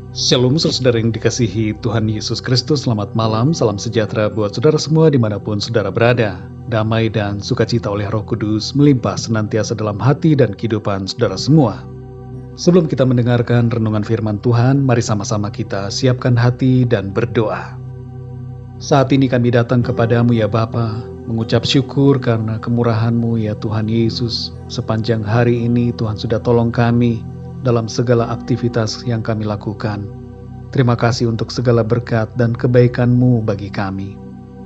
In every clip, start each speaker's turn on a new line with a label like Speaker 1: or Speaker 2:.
Speaker 1: Shalom saudara yang dikasihi Tuhan Yesus Kristus, selamat malam, salam sejahtera buat saudara semua dimanapun saudara berada. Damai dan sukacita oleh Roh Kudus melimpah senantiasa dalam hati dan kehidupan saudara semua. Sebelum kita mendengarkan renungan firman Tuhan, mari sama-sama kita siapkan hati dan berdoa. Saat ini kami datang kepadamu ya Bapa, mengucap syukur karena kemurahan-Mu ya Tuhan Yesus. Sepanjang hari ini Tuhan sudah tolong kami dalam segala aktivitas yang kami lakukan. Terima kasih untuk segala berkat dan kebaikan-Mu bagi kami.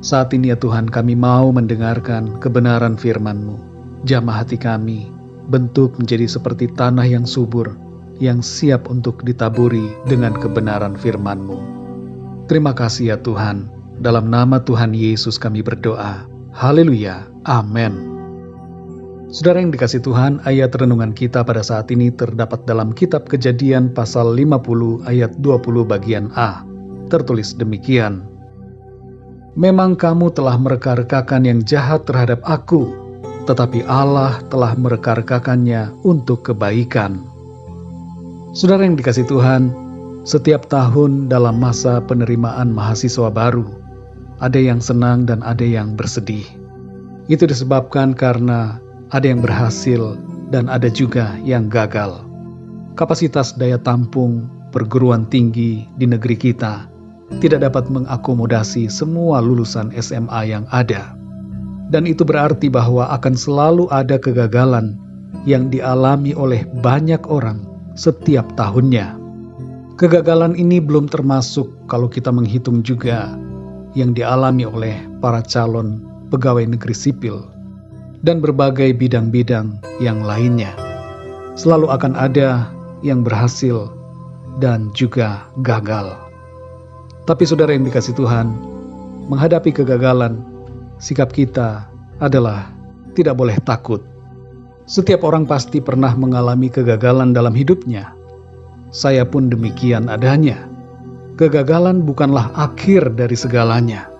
Speaker 1: Saat ini ya Tuhan, kami mau mendengarkan kebenaran firman-Mu. Jamah hati kami, bentuk menjadi seperti tanah yang subur, yang siap untuk ditaburi dengan kebenaran firman-Mu. Terima kasih ya Tuhan, dalam nama Tuhan Yesus kami berdoa. Haleluya, amin. Saudara yang dikasih Tuhan, ayat renungan kita pada saat ini terdapat dalam kitab Kejadian pasal 50 ayat 20 bagian A. Tertulis demikian. Memang kamu telah mereka-rekakan yang jahat terhadap aku, tetapi Allah telah mereka-rekakannya untuk kebaikan. Saudara yang dikasih Tuhan, setiap tahun dalam masa penerimaan mahasiswa baru, ada yang senang dan ada yang bersedih. Itu disebabkan karena ada yang berhasil dan ada juga yang gagal. Kapasitas daya tampung perguruan tinggi di negeri kita tidak dapat mengakomodasi semua lulusan SMA yang ada. Dan itu berarti bahwa akan selalu ada kegagalan yang dialami oleh banyak orang setiap tahunnya. Kegagalan ini belum termasuk kalau kita menghitung juga yang dialami oleh para calon pegawai negeri sipil dan berbagai bidang-bidang yang lainnya. Selalu akan ada yang berhasil dan juga gagal. Tapi saudara yang dikasih Tuhan, menghadapi kegagalan, sikap kita adalah tidak boleh takut. Setiap orang pasti pernah mengalami kegagalan dalam hidupnya. Saya pun demikian adanya. Kegagalan bukanlah akhir dari segalanya.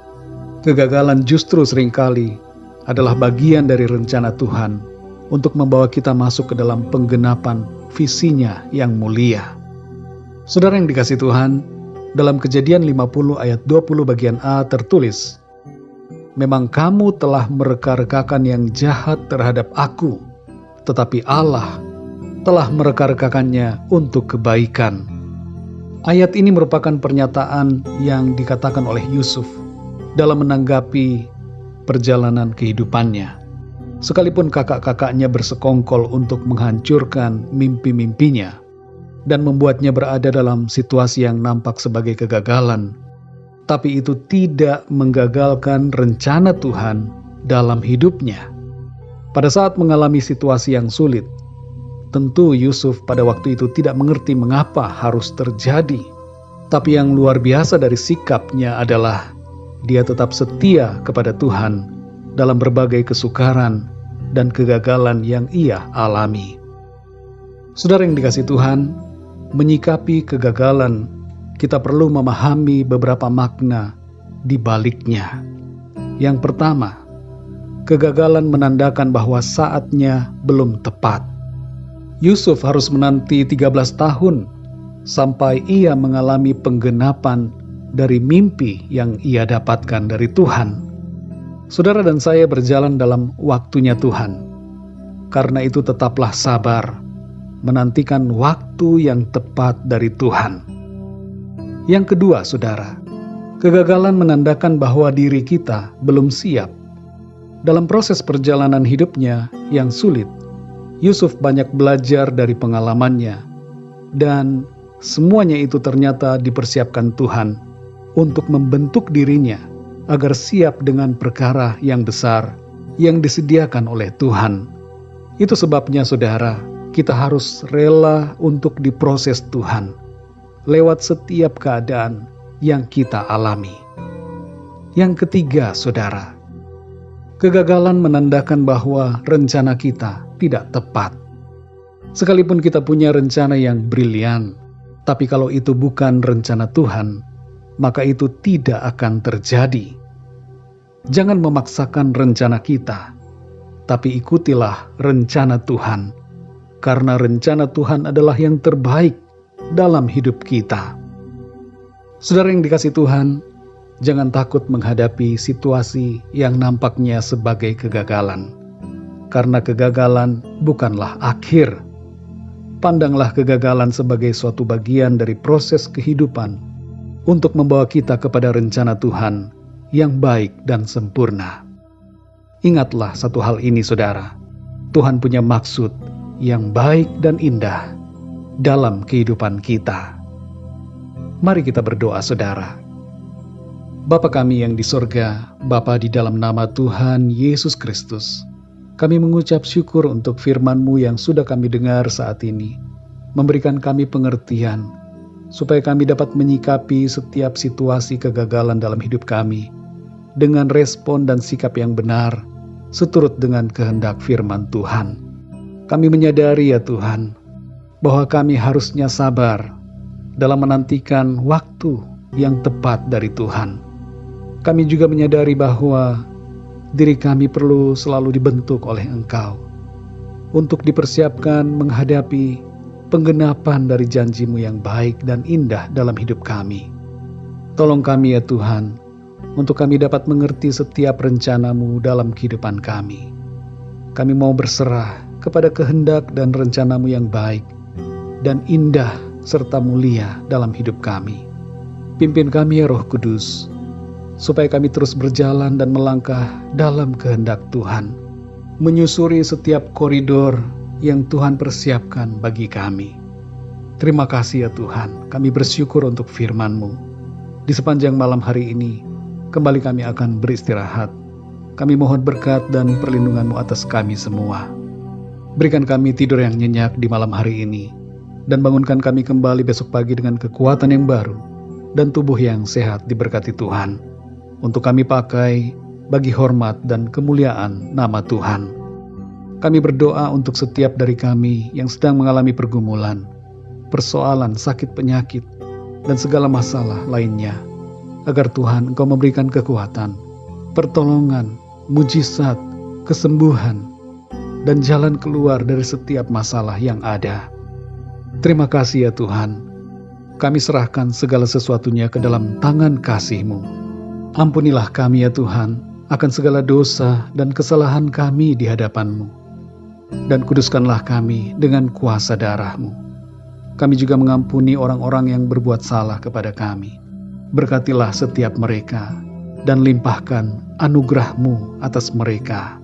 Speaker 1: Kegagalan justru seringkali adalah bagian dari rencana Tuhan untuk membawa kita masuk ke dalam penggenapan visinya yang mulia. Saudara yang dikasih Tuhan, dalam Kejadian 50 ayat 20 bagian A tertulis, memang kamu telah mereka-rekakan yang jahat terhadap aku, tetapi Allah telah mereka-rekakannya untuk kebaikan. Ayat ini merupakan pernyataan yang dikatakan oleh Yusuf dalam menanggapi perjalanan kehidupannya. Sekalipun kakak-kakaknya bersekongkol untuk menghancurkan mimpi-mimpinya dan membuatnya berada dalam situasi yang nampak sebagai kegagalan, tapi itu tidak menggagalkan rencana Tuhan dalam hidupnya. Pada saat mengalami situasi yang sulit, tentu Yusuf pada waktu itu tidak mengerti mengapa harus terjadi. Tapi yang luar biasa dari sikapnya adalah dia tetap setia kepada Tuhan dalam berbagai kesukaran dan kegagalan yang ia alami. Saudara yang dikasih Tuhan, menyikapi kegagalan, kita perlu memahami beberapa makna di baliknya. Yang pertama, kegagalan menandakan bahwa saatnya belum tepat. Yusuf harus menanti 13 tahun sampai ia mengalami penggenapan dari mimpi yang ia dapatkan dari Tuhan. Saudara dan saya berjalan dalam waktunya Tuhan. Karena itu tetaplah sabar, menantikan waktu yang tepat dari Tuhan. Yang kedua, saudara, kegagalan menandakan bahwa diri kita belum siap. Dalam proses perjalanan hidupnya yang sulit, Yusuf banyak belajar dari pengalamannya, dan semuanya itu ternyata dipersiapkan Tuhan untuk membentuk dirinya agar siap dengan perkara yang besar yang disediakan oleh Tuhan. Itu sebabnya saudara, kita harus rela untuk diproses Tuhan lewat setiap keadaan yang kita alami. Yang ketiga saudara, kegagalan menandakan bahwa rencana kita tidak tepat. Sekalipun kita punya rencana yang brilian, tapi kalau itu bukan rencana Tuhan, maka itu tidak akan terjadi. Jangan memaksakan rencana kita, tapi ikutilah rencana Tuhan, karena rencana Tuhan adalah yang terbaik dalam hidup kita. Saudara yang dikasih Tuhan, jangan takut menghadapi situasi yang nampaknya sebagai kegagalan. Karena kegagalan bukanlah akhir. Pandanglah kegagalan sebagai suatu bagian dari proses kehidupan untuk membawa kita kepada rencana Tuhan yang baik dan sempurna. Ingatlah satu hal ini, saudara. Tuhan punya maksud yang baik dan indah dalam kehidupan kita. Mari kita berdoa, saudara. Bapa kami yang di sorga, Bapa di dalam nama Tuhan Yesus Kristus, kami mengucap syukur untuk firman-Mu yang sudah kami dengar saat ini, memberikan kami pengertian, supaya kami dapat menyikapi setiap situasi kegagalan dalam hidup kami, dengan respon dan sikap yang benar, seturut dengan kehendak firman Tuhan. Kami menyadari ya Tuhan, bahwa kami harusnya sabar dalam menantikan waktu yang tepat dari Tuhan. Kami juga menyadari bahwa diri kami perlu selalu dibentuk oleh Engkau untuk dipersiapkan menghadapi penggenapan dari janji-Mu yang baik dan indah dalam hidup kami. Tolong kami ya Tuhan, untuk kami dapat mengerti setiap rencana-Mu dalam kehidupan kami. Kami mau berserah kepada kehendak dan rencana-Mu yang baik dan indah serta mulia dalam hidup kami. Pimpin kami ya Roh Kudus, supaya kami terus berjalan dan melangkah dalam kehendak Tuhan, menyusuri setiap koridor yang Tuhan persiapkan bagi kami. Terima kasih ya Tuhan, kami bersyukur untuk firman-Mu. Di sepanjang malam hari ini, kembali kami akan beristirahat. Kami mohon berkat dan perlindungan-Mu atas kami semua. Berikan kami tidur yang nyenyak di malam hari ini, dan bangunkan kami kembali besok pagi dengan kekuatan yang baru dan tubuh yang sehat diberkati Tuhan, untuk kami pakai bagi hormat dan kemuliaan nama Tuhan. Kami berdoa untuk setiap dari kami yang sedang mengalami pergumulan, persoalan, sakit, penyakit, dan segala masalah lainnya, agar Tuhan Engkau memberikan kekuatan, pertolongan, mujizat, kesembuhan, dan jalan keluar dari setiap masalah yang ada. Terima kasih ya Tuhan, kami serahkan segala sesuatunya ke dalam tangan kasih-Mu. Ampunilah kami ya Tuhan, akan segala dosa dan kesalahan kami di hadapan-Mu, dan kuduskanlah kami dengan kuasa darah-Mu. Kami juga mengampuni orang-orang yang berbuat salah kepada kami. Berkatilah setiap mereka, dan limpahkan anugerah-Mu atas mereka.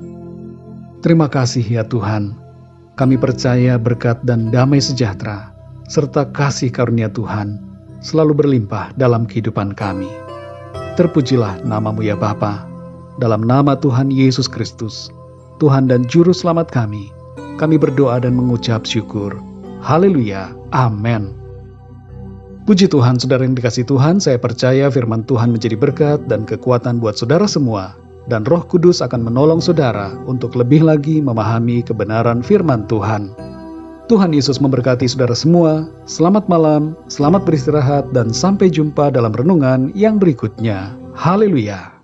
Speaker 1: Terima kasih ya Tuhan, kami percaya berkat dan damai sejahtera, serta kasih karunia Tuhan, selalu berlimpah dalam kehidupan kami. Terpujilah nama-Mu ya Bapa, dalam nama Tuhan Yesus Kristus, Tuhan dan Juru Selamat kami berdoa dan mengucap syukur. Haleluya, amin. Puji Tuhan, saudara yang dikasih Tuhan, saya percaya firman Tuhan menjadi berkat dan kekuatan buat saudara semua, dan Roh Kudus akan menolong saudara untuk lebih lagi memahami kebenaran firman Tuhan. Tuhan Yesus memberkati saudara semua. Selamat malam, selamat beristirahat, dan sampai jumpa dalam renungan yang berikutnya. Haleluya.